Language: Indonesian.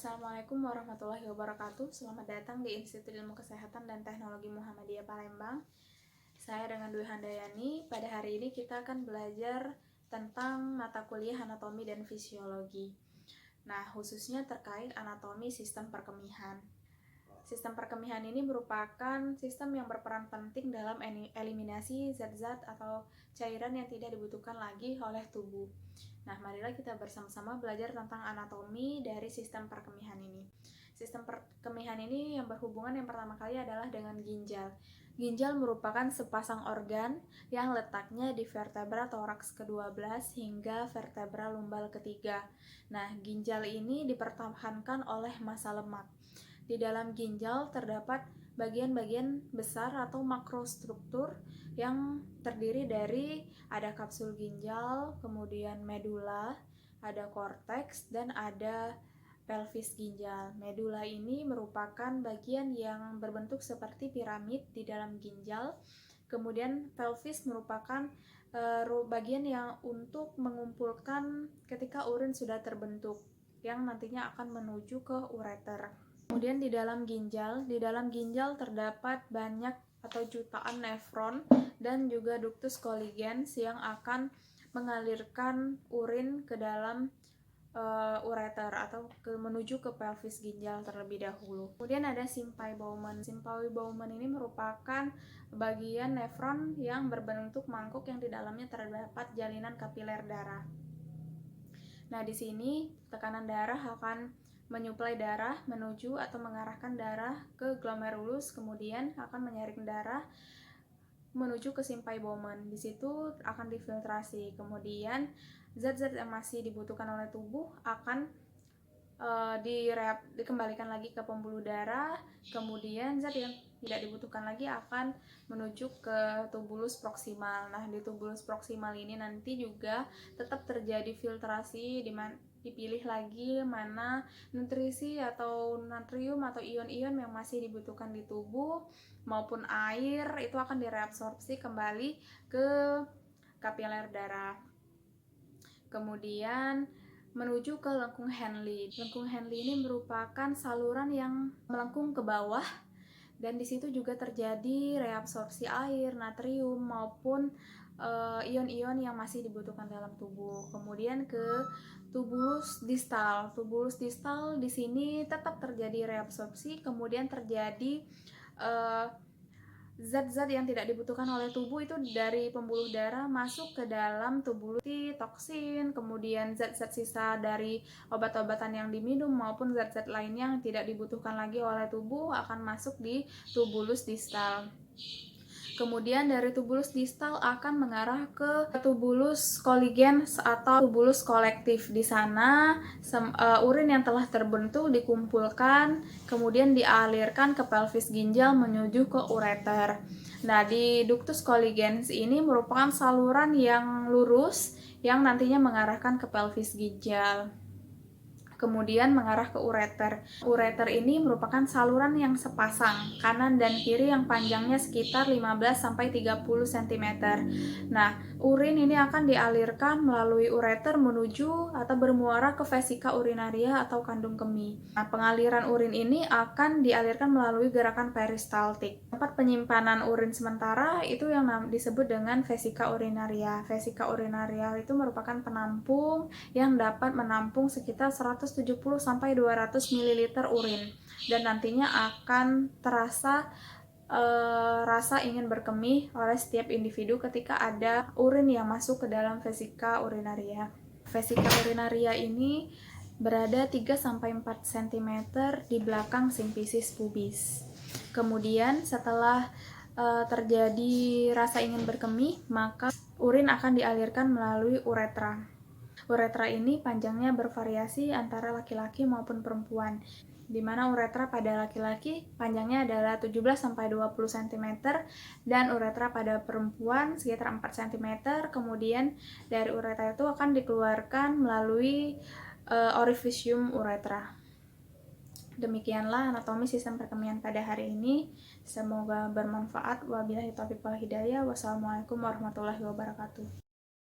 Assalamualaikum warahmatullahi wabarakatuh. Selamat datang di Institut Ilmu Kesehatan dan Teknologi Muhammadiyah Palembang. Saya dengan Dwi Handayani. Pada hari ini kita akan belajar tentang mata kuliah anatomi dan fisiologi. Nah, khususnya terkait anatomi sistem perkemihan. Sistem perkemihan ini merupakan sistem yang berperan penting dalam eliminasi zat-zat atau cairan yang tidak dibutuhkan lagi oleh tubuh. Nah, marilah kita bersama-sama belajar tentang anatomi dari sistem perkemihan ini. Sistem perkemihan ini yang berhubungan yang pertama kali adalah dengan ginjal. Ginjal merupakan sepasang organ yang letaknya di vertebra toraks ke-12 hingga vertebra lumbal ketiga. Nah, ginjal ini dipertahankan oleh massa lemak. Di dalam ginjal terdapat bagian-bagian besar atau makrostruktur yang terdiri dari ada kapsul ginjal, kemudian medula, ada korteks, dan ada pelvis ginjal. Medula ini merupakan bagian yang berbentuk seperti piramid di dalam ginjal. Kemudian pelvis merupakan bagian yang untuk mengumpulkan ketika urin sudah terbentuk, yang nantinya akan menuju ke ureter. Kemudian di dalam ginjal terdapat banyak atau jutaan nefron dan juga ductus colligens yang akan mengalirkan urin ke dalam ureter atau menuju ke pelvis ginjal terlebih dahulu. Kemudian ada Simpay Bowman. Simpay Bowman ini merupakan bagian nefron yang berbentuk mangkuk yang di dalamnya terdapat jalinan kapiler darah. Nah, di sini tekanan darah akan menyuplai darah menuju atau mengarahkan darah ke glomerulus, kemudian akan menyaring darah menuju ke Simpay Bowman. Di situ akan difiltrasi. Kemudian zat-zat yang masih dibutuhkan oleh tubuh akan dikembalikan lagi ke pembuluh darah. Kemudian zat yang tidak dibutuhkan lagi akan menuju ke tubulus proksimal. Nah, di tubulus proksimal ini nanti juga tetap terjadi filtrasi, dipilih lagi mana nutrisi atau natrium atau ion-ion yang masih dibutuhkan di tubuh maupun air, itu akan direabsorpsi kembali ke kapiler darah. Kemudian menuju ke lengkung Henle. Lengkung Henle ini merupakan saluran yang melengkung ke bawah, dan di situ juga terjadi reabsorpsi air, natrium maupun ion-ion yang masih dibutuhkan dalam tubuh. Kemudian ke tubulus distal. Tubulus distal di sini tetap terjadi reabsorpsi, kemudian terjadi zat-zat yang tidak dibutuhkan oleh tubuh itu dari pembuluh darah masuk ke dalam tubulus, toksin, kemudian zat-zat sisa dari obat-obatan yang diminum maupun zat-zat lainnya yang tidak dibutuhkan lagi oleh tubuh akan masuk di tubulus distal. Kemudian dari tubulus distal akan mengarah ke tubulus colligens atau tubulus kolektif. Di sana urin yang telah terbentuk dikumpulkan, kemudian dialirkan ke pelvis ginjal menuju ke ureter. Nah, di ductus colligens ini merupakan saluran yang lurus yang nantinya mengarahkan ke pelvis ginjal, kemudian mengarah ke ureter. Ureter ini merupakan saluran yang sepasang, kanan dan kiri, yang panjangnya sekitar 15-30 cm. Nah, urin ini akan dialirkan melalui ureter menuju atau bermuara ke vesika urinaria atau kandung kemih. Nah, pengaliran urin ini akan dialirkan melalui gerakan peristaltik. Tempat penyimpanan urin sementara itu yang disebut dengan vesika urinaria. Vesika urinaria itu merupakan penampung yang dapat menampung sekitar 170-200 ml urin, dan nantinya akan terasa rasa ingin berkemih oleh setiap individu ketika ada urin yang masuk ke dalam vesika urinaria. Vesika urinaria ini berada 3-4 cm di belakang simfisis pubis. Kemudian setelah terjadi rasa ingin berkemih, maka urin akan dialirkan melalui uretra. Uretra ini panjangnya bervariasi antara laki-laki maupun perempuan, di mana uretra pada laki-laki panjangnya adalah 17-20 cm dan uretra pada perempuan sekitar 4 cm. Kemudian dari uretra itu akan dikeluarkan melalui orifisium uretra. Demikianlah anatomi sistem perkemihan pada hari ini. Semoga bermanfaat. Wabillahi taufiq wal hidayah. Wassalamualaikum warahmatullahi wabarakatuh.